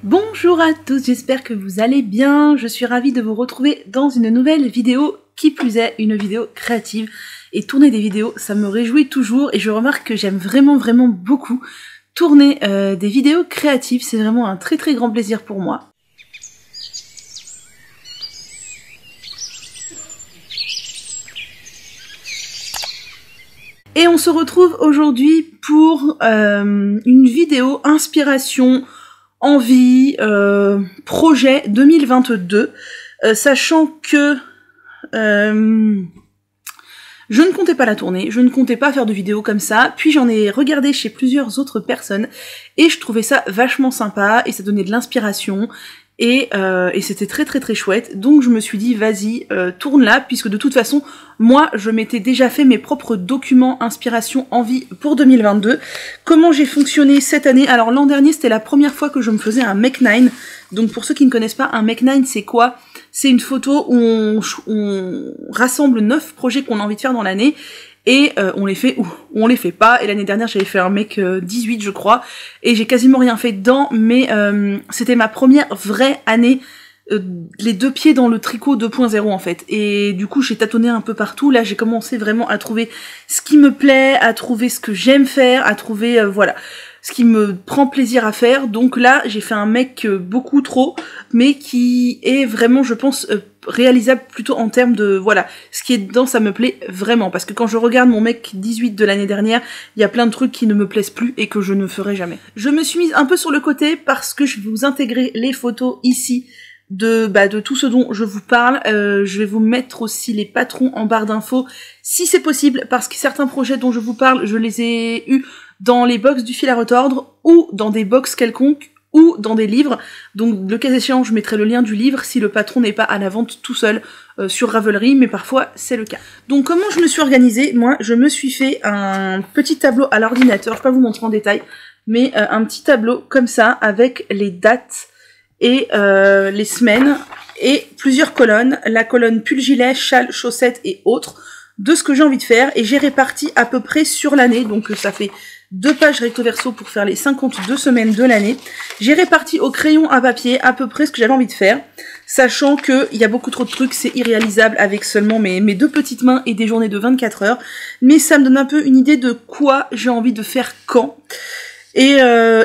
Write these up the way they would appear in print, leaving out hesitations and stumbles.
Bonjour à tous, j'espère que vous allez bien. Je suis ravie de vous retrouver dans une nouvelle vidéo, qui plus est une vidéo créative. Et tourner des vidéos, ça me réjouit toujours et je remarque que j'aime vraiment beaucoup tourner des vidéos créatives. C'est vraiment un très grand plaisir pour moi. Et on se retrouve aujourd'hui pour une vidéo inspiration, envie, projet 2022, sachant que je ne comptais pas la tourner, je ne comptais pas faire de vidéo comme ça, puis j'en ai regardé chez plusieurs autres personnes, et je trouvais ça vachement sympa, et ça donnait de l'inspiration, et c'était très chouette, donc je me suis dit vas-y, tourne-la, puisque de toute façon, moi je m'étais déjà fait mes propres documents inspiration envie pour 2022. Comment j'ai fonctionné cette année? Alors l'an dernier c'était la première fois que je me faisais un Make 9, donc pour ceux qui ne connaissent pas, un Make 9 c'est quoi? C'est une photo où on rassemble 9 projets qu'on a envie de faire dans l'année, et on les fait ou on les fait pas. Et l'année dernière j'avais fait un mec 18 je crois, et j'ai quasiment rien fait dedans, mais c'était ma première vraie année, les deux pieds dans le tricot 2.0 en fait, et du coup j'ai tâtonné un peu partout. Là j'ai commencé vraiment à trouver ce qui me plaît, à trouver ce que j'aime faire, à trouver voilà ce qui me prend plaisir à faire. Donc là j'ai fait un mec beaucoup trop, mais qui est vraiment je pense réalisable plutôt en termes de voilà, ce qui est dedans ça me plaît vraiment, parce que quand je regarde mon mec 18 de l'année dernière, il y a plein de trucs qui ne me plaisent plus et que je ne ferai jamais. Je me suis mise un peu sur le côté parce que je vais vous intégrer les photos ici de tout ce dont je vous parle. Je vais vous mettre aussi les patrons en barre d'infos si c'est possible, parce que certains projets dont je vous parle, je les ai eus dans les box du fil à retordre, ou dans des box quelconques, ou dans des livres. Donc le cas échéant, je mettrai le lien du livre si le patron n'est pas à la vente tout seul sur Ravelry, mais parfois c'est le cas. Donc comment je me suis organisée? Moi, je me suis fait un petit tableau à l'ordinateur, je vais pas vous montrer en détail, mais un petit tableau comme ça, avec les dates et les semaines, et plusieurs colonnes, la colonne pull, gilet, châle, chaussettes et autres, de ce que j'ai envie de faire, et j'ai réparti à peu près sur l'année, donc ça fait 2 pages recto verso pour faire les 52 semaines de l'année. J'ai réparti au crayon à papier à peu près ce que j'avais envie de faire, sachant que il y a beaucoup trop de trucs, c'est irréalisable avec seulement mes 2 petites mains et des journées de 24 heures, mais ça me donne un peu une idée de quoi j'ai envie de faire quand. Et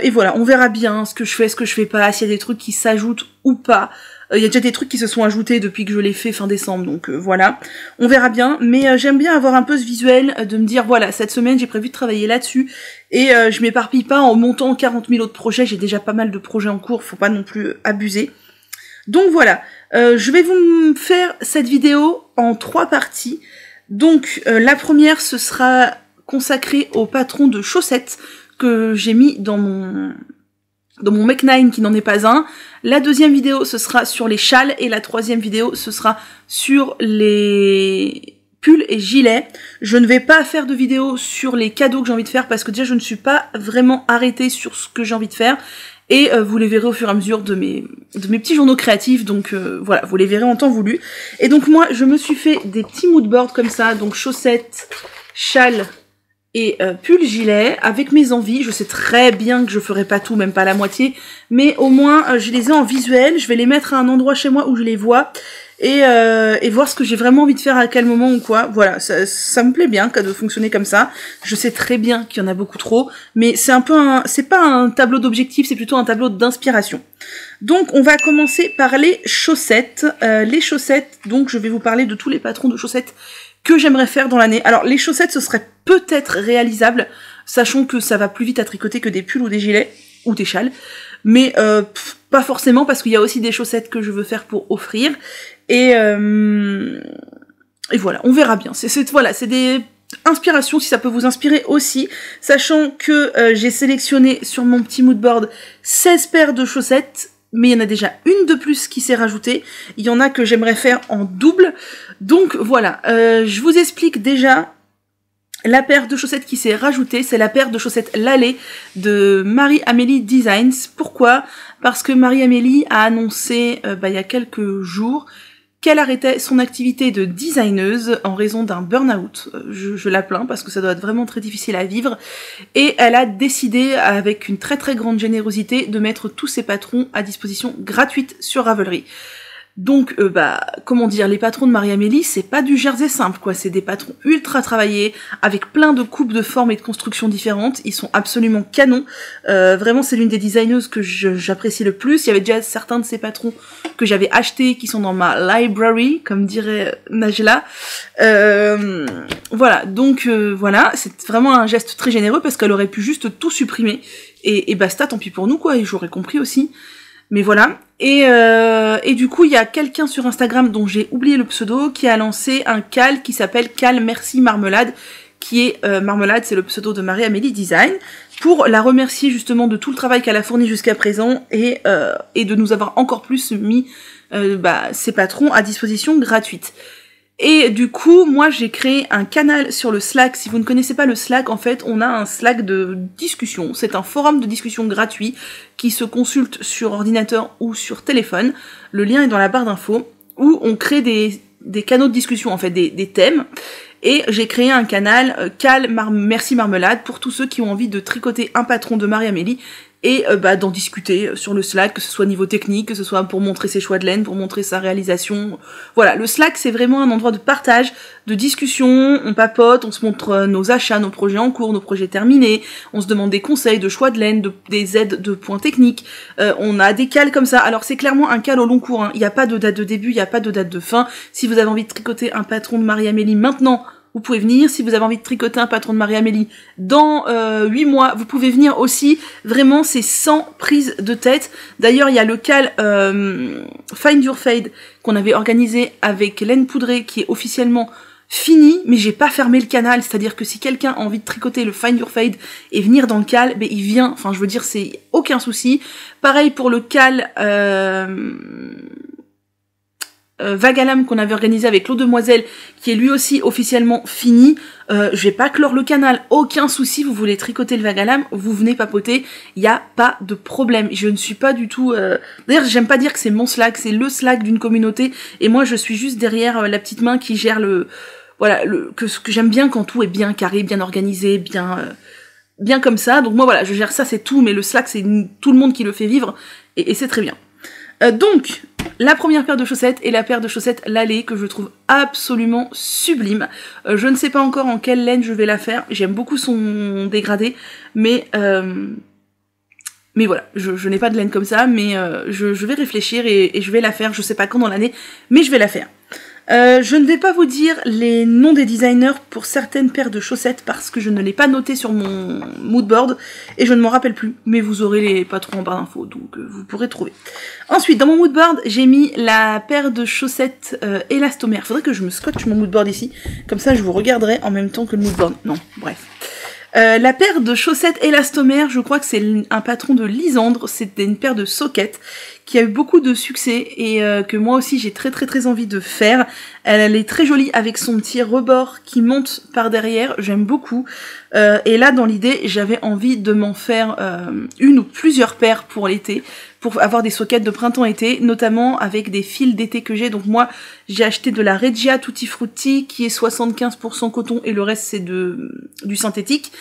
voilà, on verra bien ce que je fais pas, s'il y a des trucs qui s'ajoutent ou pas. Il y a déjà des trucs qui se sont ajoutés depuis que je l'ai fait fin décembre, donc voilà, on verra bien. Mais j'aime bien avoir un peu ce visuel, de me dire voilà, cette semaine j'ai prévu de travailler là-dessus, et je m'éparpille pas en montant 40 000 autres projets, j'ai déjà pas mal de projets en cours, faut pas non plus abuser. Donc voilà, je vais vous faire cette vidéo en 3 parties. Donc la première, ce sera consacré au patron de chaussettes que j'ai mis dans mon Make 9 qui n'en est pas un. La deuxième vidéo ce sera sur les châles, et la troisième vidéo ce sera sur les pulls et gilets. Je ne vais pas faire de vidéo sur les cadeaux que j'ai envie de faire, parce que déjà je ne suis pas vraiment arrêtée sur ce que j'ai envie de faire, et vous les verrez au fur et à mesure de mes petits journaux créatifs, donc voilà, vous les verrez en temps voulu. Et donc moi je me suis fait des petits moodboards comme ça, donc chaussettes, châles et pull gilet, avec mes envies. Je sais très bien que je ferai pas tout, même pas la moitié, mais au moins je les ai en visuel, je vais les mettre à un endroit chez moi où je les vois, et voir ce que j'ai vraiment envie de faire à quel moment ou quoi. Voilà, ça me plaît bien de fonctionner comme ça. Je sais très bien qu'il y en a beaucoup trop, mais c'est un peu c'est pas un tableau d'objectifs, c'est plutôt un tableau d'inspiration. Donc on va commencer par les chaussettes. Les chaussettes, donc je vais vous parler de tous les patrons de chaussettes que j'aimerais faire dans l'année. Alors les chaussettes ce serait peut-être réalisable, sachant que ça va plus vite à tricoter que des pulls ou des gilets, ou des châles, mais pas forcément, parce qu'il y a aussi des chaussettes que je veux faire pour offrir, et voilà, on verra bien. Voilà, c'est des inspirations, si ça peut vous inspirer aussi, sachant que j'ai sélectionné sur mon petit moodboard 16 paires de chaussettes, mais il y en a déjà une de plus qui s'est rajoutée. Il y en a que j'aimerais faire en double. Donc voilà, je vous explique déjà la paire de chaussettes qui s'est rajoutée. C'est la paire de chaussettes Lalé de Marie-Amélie Designs. Pourquoi? Parce que Marie-Amélie a annoncé il y a quelques jours qu'elle arrêtait son activité de designeuse en raison d'un burn-out. Je la plains parce que ça doit être vraiment très difficile à vivre. Et elle a décidé, avec une très très grande générosité, de mettre tous ses patrons à disposition gratuite sur Ravelry. Donc, comment dire, les patrons de Marie-Amélie, c'est pas du jersey simple, quoi. C'est des patrons ultra travaillés, avec plein de coupes de formes et de constructions différentes. Ils sont absolument canons. Vraiment, c'est l'une des designeuses que j'apprécie le plus. Il y avait déjà certains de ces patrons que j'avais achetés, qui sont dans ma library, comme dirait Najla. Voilà, donc voilà, c'est vraiment un geste très généreux, parce qu'elle aurait pu juste tout supprimer. Et basta, tant pis pour nous, quoi, et j'aurais compris aussi. Mais voilà, et du coup il y a quelqu'un sur Instagram dont j'ai oublié le pseudo qui a lancé un cal qui s'appelle Cal Merci Marmelade, qui est Marmelade, c'est le pseudo de Marie-Amélie Design, pour la remercier justement de tout le travail qu'elle a fourni jusqu'à présent et de nous avoir encore plus mis ses patrons à disposition gratuite. Et du coup, moi j'ai créé un canal sur le Slack. Si vous ne connaissez pas le Slack, en fait, on a un Slack de discussion. C'est un forum de discussion gratuit qui se consulte sur ordinateur ou sur téléphone. Le lien est dans la barre d'infos, où on crée des canaux de discussion, en fait, des thèmes. Et j'ai créé un canal Merci Marmelade pour tous ceux qui ont envie de tricoter un patron de Marie-Amélie et d'en discuter sur le Slack, que ce soit niveau technique, que ce soit pour montrer ses choix de laine, pour montrer sa réalisation. Voilà, le Slack c'est vraiment un endroit de partage, de discussion, on papote, on se montre nos achats, nos projets en cours, nos projets terminés, on se demande des conseils, de choix de laine, des aides de points techniques, on a des cals comme ça. Alors c'est clairement un cal au long cours, hein. Il n'y a pas de date de début, il n'y a pas de date de fin. Si vous avez envie de tricoter un patron de Marie-Amélie maintenant, vous pouvez venir. Si vous avez envie de tricoter un patron de Marie-Amélie dans 8 mois, vous pouvez venir aussi. Vraiment, c'est sans prise de tête. D'ailleurs, il y a le cal Find Your Fade qu'on avait organisé avec Laine Poudrée qui est officiellement fini, mais j'ai pas fermé le canal. C'est-à-dire que si quelqu'un a envie de tricoter le Find Your Fade et venir dans le cal, il vient. Enfin, je veux dire, c'est aucun souci. Pareil pour le cal... Vague à l'âme qu'on avait organisé avec l'eau demoiselle, qui est lui aussi officiellement fini. Je vais pas clore le canal, aucun souci, vous voulez tricoter le vague à l'âme, vous venez papoter, il y a pas de problème. Je ne suis pas du tout... D'ailleurs, j'aime pas dire que c'est mon Slack, c'est le Slack d'une communauté, et moi je suis juste derrière la petite main qui gère que j'aime bien quand tout est bien carré, bien organisé, bien comme ça. Donc moi voilà, je gère ça, c'est tout, mais le Slack c'est tout le monde qui le fait vivre, et c'est très bien. Donc, la première paire de chaussettes est la paire de chaussettes Lalé que je trouve absolument sublime. Je ne sais pas encore en quelle laine je vais la faire. J'aime beaucoup son dégradé, mais voilà, je n'ai pas de laine comme ça, mais je vais réfléchir et je vais la faire. Je sais pas quand dans l'année, mais je vais la faire. Je ne vais pas vous dire les noms des designers pour certaines paires de chaussettes parce que je ne l'ai pas noté sur mon moodboard et je ne m'en rappelle plus, mais vous aurez les patrons en barre d'infos, donc vous pourrez trouver. Ensuite, dans mon moodboard, j'ai mis la paire de chaussettes élastomères. Faudrait que je me scotche mon moodboard ici, comme ça je vous regarderai en même temps que le moodboard. Non, bref. La paire de chaussettes élastomères, je crois que c'est un patron de Lisandre, c'était une paire de sockets qui a eu beaucoup de succès et que moi aussi j'ai très très très envie de faire. Elle est très jolie avec son petit rebord qui monte par derrière, j'aime beaucoup. Et là dans l'idée, j'avais envie de m'en faire une ou plusieurs paires pour l'été, pour avoir des sockets de printemps-été, notamment avec des fils d'été que j'ai. Donc moi, j'ai acheté de la Regia Tutti Frutti qui est 75% coton et le reste c'est du synthétique.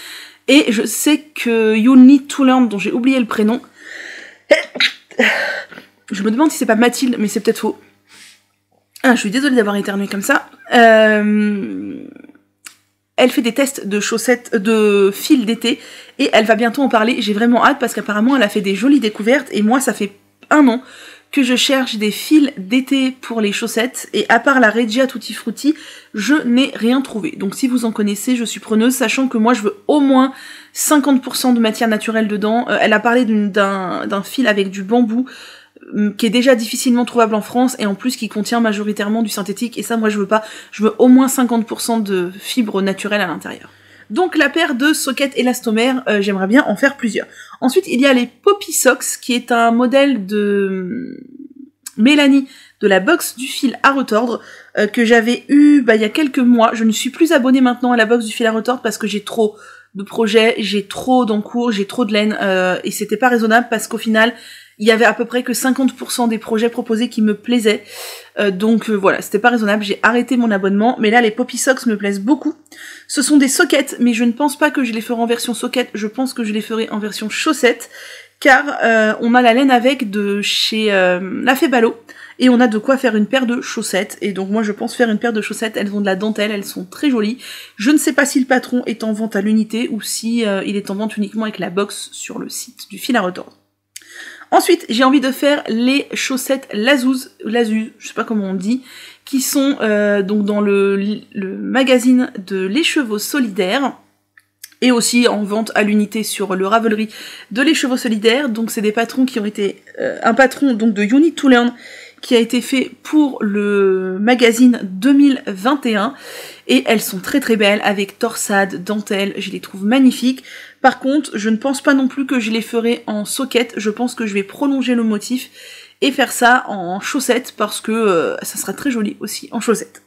Et je sais que You Need to Learn, dont j'ai oublié le prénom, je me demande si c'est pas Mathilde, mais c'est peut-être faux. Ah, je suis désolée d'avoir éternué comme ça. Elle fait des tests de chaussettes, de fils d'été, et elle va bientôt en parler. J'ai vraiment hâte parce qu'apparemment elle a fait des jolies découvertes, et moi ça fait 1 an que je cherche des fils d'été pour les chaussettes, et à part la Regia Tutti Frutti, je n'ai rien trouvé. Donc si vous en connaissez, je suis preneuse, sachant que moi je veux au moins 50% de matière naturelle dedans. Elle a parlé d'un fil avec du bambou, qui est déjà difficilement trouvable en France, et en plus qui contient majoritairement du synthétique, et ça moi je veux pas, je veux au moins 50% de fibres naturelles à l'intérieur. Donc la paire de sockets élastomères, j'aimerais bien en faire plusieurs. Ensuite il y a les Poppy Socks, qui est un modèle de Mélanie, de la box du fil à retordre, que j'avais eu il y a quelques mois. Je ne suis plus abonnée maintenant à la box du fil à retordre parce que j'ai trop de projets, j'ai trop d'encours, j'ai trop de laine, et c'était pas raisonnable parce qu'au final, il y avait à peu près que 50% des projets proposés qui me plaisaient. Donc voilà, c'était pas raisonnable, j'ai arrêté mon abonnement. Mais là, les Poppy Socks me plaisent beaucoup. Ce sont des sockets, mais je ne pense pas que je les ferai en version socket, je pense que je les ferai en version chaussettes. Car on a la laine avec de chez La Fée Ballot. Et on a de quoi faire une paire de chaussettes. Et donc moi je pense faire une paire de chaussettes, elles ont de la dentelle, elles sont très jolies. Je ne sais pas si le patron est en vente à l'unité ou si il est en vente uniquement avec la box sur le site du fil à retordre. Ensuite, j'ai envie de faire les chaussettes Lazuz, je sais pas comment on dit, qui sont donc dans le magazine de l'Écheveau Solidaire, et aussi en vente à l'unité sur le Ravelry de l'Écheveau Solidaire. Donc c'est des patrons qui ont été... un patron donc de You Need to Learn, qui a été fait pour le magazine 2021, et elles sont très très belles, avec torsade, dentelle, je les trouve magnifiques. Par contre, je ne pense pas non plus que je les ferai en socket, je pense que je vais prolonger le motif et faire ça en chaussettes, parce que ça sera très joli aussi en chaussettes.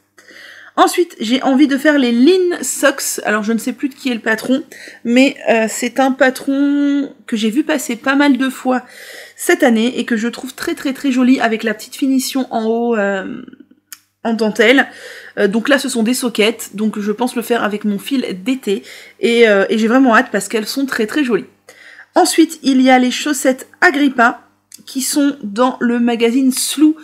Ensuite, j'ai envie de faire les Lean Socks. Alors, je ne sais plus de qui est le patron, mais c'est un patron que j'ai vu passer pas mal de fois cette année et que je trouve très très très joli, avec la petite finition en haut en dentelle. Donc là, ce sont des sockets, donc je pense le faire avec mon fil d'été. Et j'ai vraiment hâte parce qu'elles sont très très jolies. Ensuite, il y a les chaussettes Agrippa qui sont dans le magazine Slou,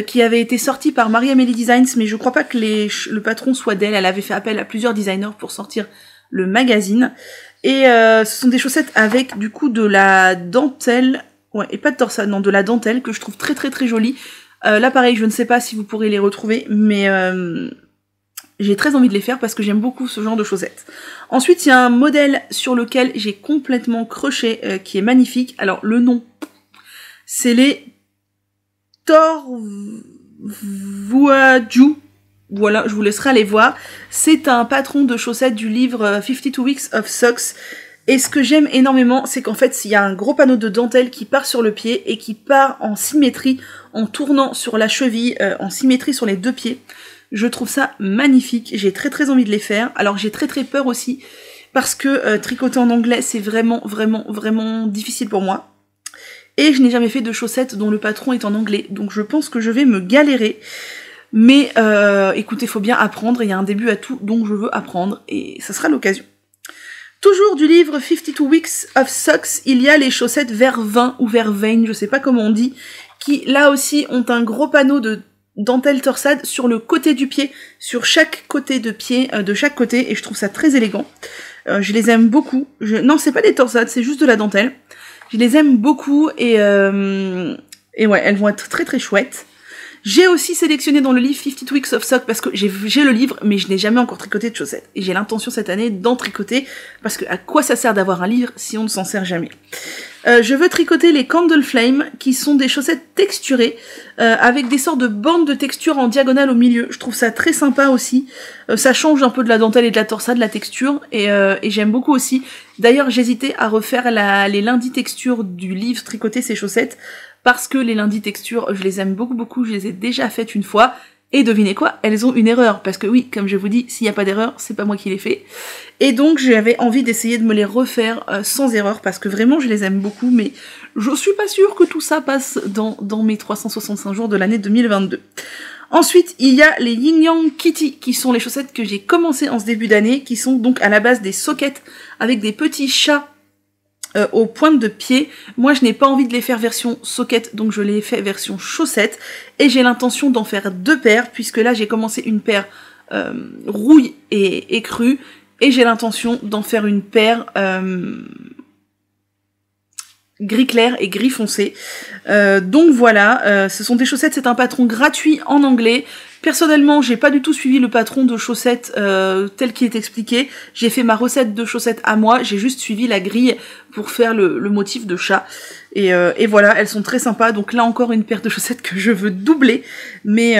qui avait été sorti par Marie-Amélie Designs, mais je crois pas que le patron soit d'elle. Elle avait fait appel à plusieurs designers pour sortir le magazine. Et ce sont des chaussettes avec du coup de la dentelle, ouais, et pas de torsade, non, de la dentelle, que je trouve très très très jolie. Là pareil, je ne sais pas si vous pourrez les retrouver, mais j'ai très envie de les faire parce que j'aime beaucoup ce genre de chaussettes. Ensuite, il y a un modèle sur lequel j'ai complètement croché, qui est magnifique. Alors le nom, c'est les Torvuaju. Voilà, je vous laisserai aller voir. C'est un patron de chaussettes du livre 52 Weeks of Socks. Et ce que j'aime énormément, c'est qu'en fait, il y a un gros panneau de dentelle qui part sur le pied et qui part en symétrie, en tournant sur la cheville, en symétrie sur les deux pieds. Je trouve ça magnifique. J'ai très très envie de les faire. Alors j'ai très très peur aussi, parce que tricoter en anglais, c'est vraiment vraiment vraiment difficile pour moi. Et je n'ai jamais fait de chaussettes dont le patron est en anglais, donc je pense que je vais me galérer. Mais écoutez, faut bien apprendre, il y a un début à tout, donc je veux apprendre, et ça sera l'occasion. Toujours du livre 52 Weeks of Socks, il y a les chaussettes Vervin ou Verveine, je sais pas comment on dit, qui là aussi ont un gros panneau de dentelle torsade sur le côté du pied, sur chaque côté de pied, de chaque côté, et je trouve ça très élégant. Je les aime beaucoup. Non, c'est pas des torsades, c'est juste de la dentelle. Je les aime beaucoup et ouais, elles vont être très très chouettes. J'ai aussi sélectionné dans le livre 52 Weeks of Socks parce que j'ai le livre, mais je n'ai jamais encore tricoté de chaussettes. Et j'ai l'intention cette année d'en tricoter, parce que à quoi ça sert d'avoir un livre si on ne s'en sert jamais? Je veux tricoter les Candle Flame, qui sont des chaussettes texturées, avec des sortes de bandes de texture en diagonale au milieu. Je trouve ça très sympa aussi. Ça change un peu de la dentelle et de la torsade, la texture, et j'aime beaucoup aussi. D'ailleurs, j'hésitais à refaire les lundis texture du livre Tricoter ces chaussettes, parce que les lundis texture, je les aime beaucoup beaucoup, je les ai déjà faites une fois, et devinez quoi, elles ont une erreur, parce que oui, comme je vous dis, s'il n'y a pas d'erreur, c'est pas moi qui les fais. Et donc j'avais envie d'essayer de me les refaire sans erreur, parce que vraiment je les aime beaucoup, mais je suis pas sûre que tout ça passe dans mes 365 jours de l'année 2022. Ensuite, il y a les Yin Yang Kitty, qui sont les chaussettes que j'ai commencé en ce début d'année, qui sont donc à la base des sockets avec des petits chats aux pointes de pied. Moi je n'ai pas envie de les faire version socket, donc je les fais version chaussettes, et j'ai l'intention d'en faire deux paires, puisque là j'ai commencé une paire rouille et écrue, et j'ai l'intention d'en faire une paire gris clair et gris foncé. Donc voilà, ce sont des chaussettes, c'est un patron gratuit en anglais. Personnellement, j'ai pas du tout suivi le patron de chaussettes tel qu'il est expliqué. J'ai fait ma recette de chaussettes à moi, j'ai juste suivi la grille pour faire le motif de chat. Et voilà, elles sont très sympas. Donc là encore une paire de chaussettes que je veux doubler. Mais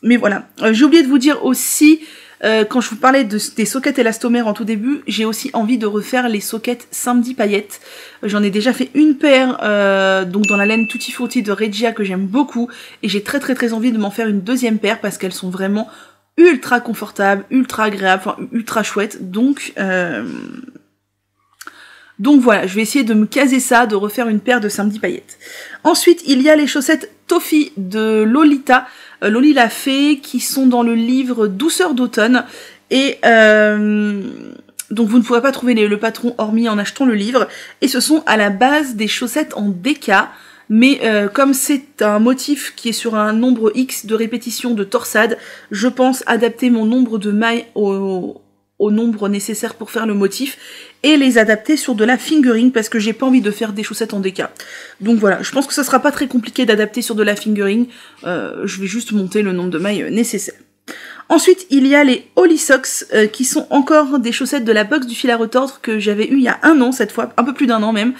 voilà. J'ai oublié de vous dire aussi, quand je vous parlais des sockets élastomères en tout début, j'ai aussi envie de refaire les sockets samedi paillettes. J'en ai déjà fait une paire, donc dans la laine Tutti Frutti de Regia, que j'aime beaucoup, et j'ai très très très envie de m'en faire une deuxième paire, parce qu'elles sont vraiment ultra confortables, ultra agréables, enfin ultra chouettes, donc Donc voilà, je vais essayer de me caser ça, de refaire une paire de samedi paillettes. Ensuite, il y a les chaussettes Toffee de Lolita, Loli la Fée, qui sont dans le livre Douceur d'automne. Et donc vous ne pourrez pas trouver le patron hormis en achetant le livre. Et ce sont à la base des chaussettes en déca. Mais comme c'est un motif qui est sur un nombre X de répétitions de torsade, je pense adapter mon nombre de mailles au nombre nécessaire pour faire le motif et les adapter sur de la fingering parce que j'ai pas envie de faire des chaussettes en déca. Donc voilà, je pense que ça sera pas très compliqué d'adapter sur de la fingering. Je vais juste monter le nombre de mailles nécessaire. Ensuite, il y a les Holly Socks qui sont encore des chaussettes de la box du fil à retordre que j'avais eu il y a 1 an cette fois, un peu plus d'1 an même.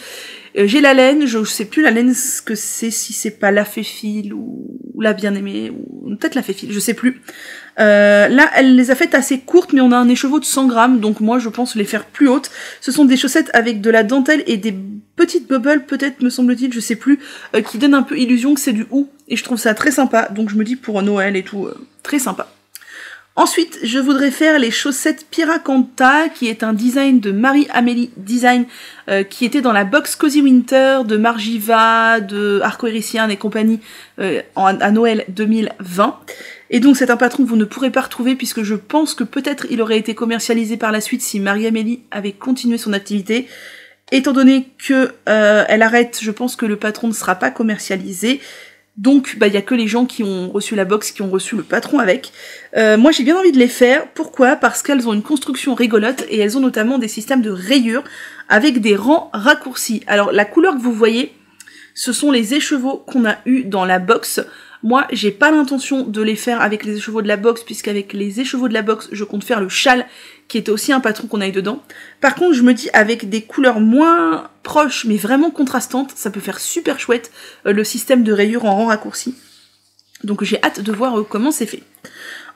J'ai la laine, je sais plus la laine ce que c'est, si c'est pas la Féfil ou la Bien-Aimée, ou peut-être la Féfil, je sais plus. Là, elle les a faites assez courtes, mais on a un écheveau de 100 grammes, donc moi je pense les faire plus hautes. Ce sont des chaussettes avec de la dentelle et des petites bubbles, peut-être me semble-t-il, je sais plus, qui donnent un peu illusion que c'est du hou, et je trouve ça très sympa, donc je me dis pour Noël et tout, très sympa. Ensuite, je voudrais faire les chaussettes Piracanta, qui est un design de Marie-Amélie Design, qui était dans la box Cozy Winter de Margiva, de Arcoéricienne et compagnie à Noël 2020. Et donc c'est un patron que vous ne pourrez pas retrouver puisque je pense que peut-être il aurait été commercialisé par la suite si Marie-Amélie avait continué son activité. Étant donné que elle arrête, je pense que le patron ne sera pas commercialisé. Donc, il y a que les gens qui ont reçu la box, qui ont reçu le patron avec. Moi, j'ai bien envie de les faire. Pourquoi ? Parce qu'elles ont une construction rigolote et elles ont notamment des systèmes de rayures avec des rangs raccourcis. Alors, la couleur que vous voyez, ce sont les écheveaux qu'on a eu dans la box. Moi, j'ai pas l'intention de les faire avec les écheveaux de la box, puisqu'avec les écheveaux de la box, je compte faire le châle, qui était aussi un patron qu'on a eu dedans. Par contre, je me dis, avec des couleurs moins proches, mais vraiment contrastantes, ça peut faire super chouette, le système de rayures en rang raccourci. Donc j'ai hâte de voir comment c'est fait.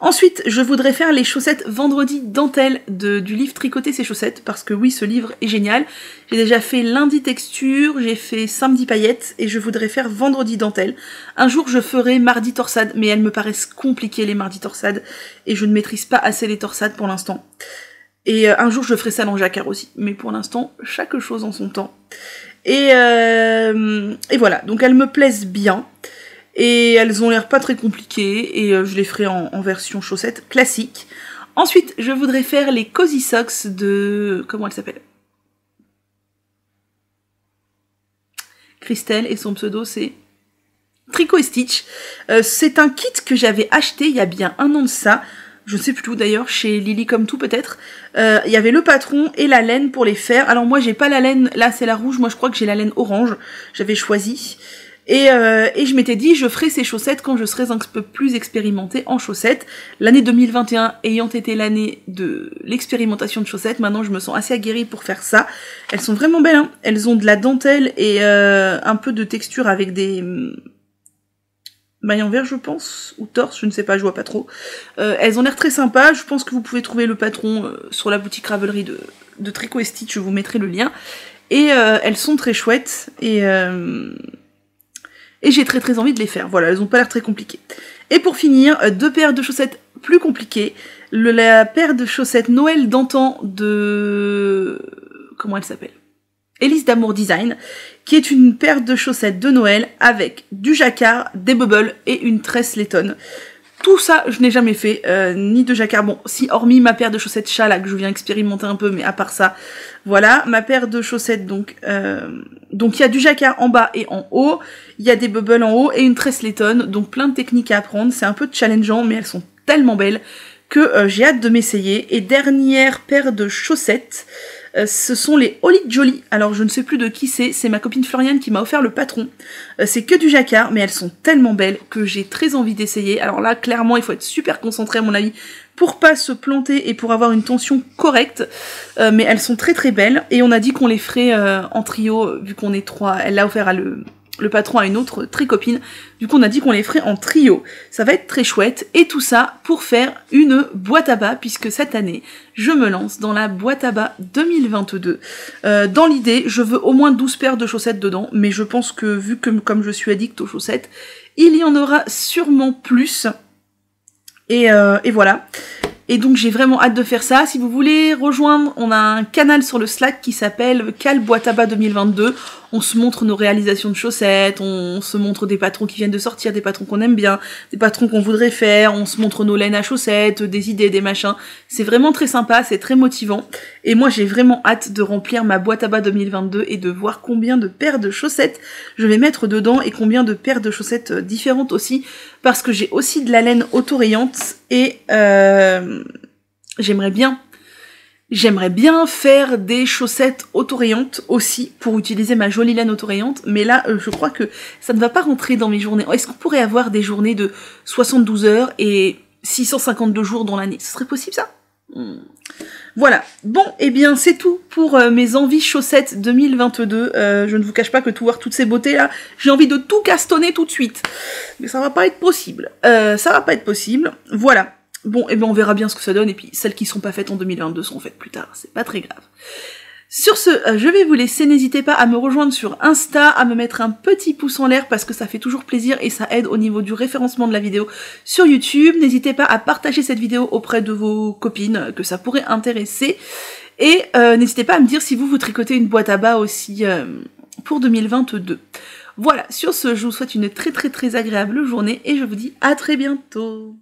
Ensuite, je voudrais faire les chaussettes vendredi dentelle du livre Tricoter ses chaussettes, parce que oui, ce livre est génial. J'ai déjà fait lundi texture, j'ai fait samedi paillettes, et je voudrais faire vendredi dentelle. Un jour, je ferai mardi torsade, mais elles me paraissent compliquées les mardis torsades, et je ne maîtrise pas assez les torsades pour l'instant. Et un jour, je ferai ça en jacquard aussi, mais pour l'instant, chaque chose en son temps. Et voilà, donc elles me plaisent bien. Et elles ont l'air pas très compliquées, et je les ferai en version chaussette classique. Ensuite, je voudrais faire les Cozy Socks de... Comment elle s'appelle ? Christelle, et son pseudo c'est Tricot et Stitch. C'est un kit que j'avais acheté il y a bien 1 an de ça, je ne sais plus où d'ailleurs, chez Lily comme tout peut-être. Il y avait le patron et la laine pour les faire. Alors moi j'ai pas la laine, là c'est la rouge, moi je crois que j'ai la laine orange, j'avais choisi. Et je m'étais dit, je ferai ces chaussettes quand je serai un peu plus expérimentée en chaussettes. L'année 2021 ayant été l'année de l'expérimentation de chaussettes, maintenant je me sens assez aguerrie pour faire ça. Elles sont vraiment belles, hein. Elles ont de la dentelle et un peu de texture avec des mailles en verre, je pense, ou torse, je ne sais pas, je vois pas trop. Elles ont l'air très sympas, je pense que vous pouvez trouver le patron sur la boutique Ravelry de Tricot et Stitch, je vous mettrai le lien. Et elles sont très chouettes, et j'ai très très envie de les faire. Voilà, elles ont pas l'air très compliquées. Et pour finir, 2 paires de chaussettes plus compliquées. La paire de chaussettes Noël d'antan de... Comment elle s'appelle ? Élise d'Amour Design, qui est une paire de chaussettes de Noël avec du jacquard, des bubbles et une tresse laitonne. Tout ça, je n'ai jamais fait, ni de jacquard. Bon, si, hormis ma paire de chaussettes chat, là, que je viens expérimenter un peu, mais à part ça, voilà, ma paire de chaussettes, donc il y a du jacquard en bas et en haut, il y a des bubbles en haut et une tresse laitonne, donc plein de techniques à apprendre, c'est un peu challengeant, mais elles sont tellement belles que j'ai hâte de m'essayer. Et dernière paire de chaussettes, ce sont les Holly Jolly. Alors je ne sais plus de qui c'est ma copine Floriane qui m'a offert le patron. C'est que du jacquard, mais elles sont tellement belles que j'ai très envie d'essayer. Alors là, clairement, il faut être super concentré à mon avis pour pas se planter et pour avoir une tension correcte. Mais elles sont très très belles et on a dit qu'on les ferait en trio vu qu'on est 3. Elle l'a offert à le patron à une autre très copine, du coup on a dit qu'on les ferait en trio. Ça va être très chouette, et tout ça pour faire une boîte à bas, puisque cette année, je me lance dans la boîte à bas 2022. Dans l'idée, je veux au moins 12 paires de chaussettes dedans, mais je pense que, vu que comme je suis addict aux chaussettes, il y en aura sûrement plus. Et voilà. Et donc j'ai vraiment hâte de faire ça. Si vous voulez rejoindre, on a un canal sur le Slack qui s'appelle Cal Boîte à Bas 2022. On se montre nos réalisations de chaussettes, on se montre des patrons qui viennent de sortir, des patrons qu'on aime bien, des patrons qu'on voudrait faire, on se montre nos laines à chaussettes, des idées, des machins. C'est vraiment très sympa, c'est très motivant. Et moi j'ai vraiment hâte de remplir ma boîte à bas 2022 et de voir combien de paires de chaussettes je vais mettre dedans et combien de paires de chaussettes différentes aussi. Parce que j'ai aussi de la laine autorayante et j'aimerais bien faire des chaussettes autorayantes aussi pour utiliser ma jolie laine autorayante, mais là je crois que ça ne va pas rentrer dans mes journées. Est-ce qu'on pourrait avoir des journées de 72 heures et 652 jours dans l'année? Ce serait possible ça? Voilà, bon, et bien c'est tout pour mes envies chaussettes 2022. Je ne vous cache pas que tout voir toutes ces beautés là, j'ai envie de tout castonner tout de suite. Mais ça va pas être possible. Voilà. Bon, et bien on verra bien ce que ça donne, et puis celles qui sont pas faites en 2022 seront faites plus tard, c'est pas très grave. Sur ce, je vais vous laisser, n'hésitez pas à me rejoindre sur Insta, à me mettre un petit pouce en l'air parce que ça fait toujours plaisir et ça aide au niveau du référencement de la vidéo sur YouTube. N'hésitez pas à partager cette vidéo auprès de vos copines que ça pourrait intéresser. Et n'hésitez pas à me dire si vous tricotez une boîte à bas aussi pour 2022. Voilà, sur ce, je vous souhaite une très agréable journée et je vous dis à très bientôt.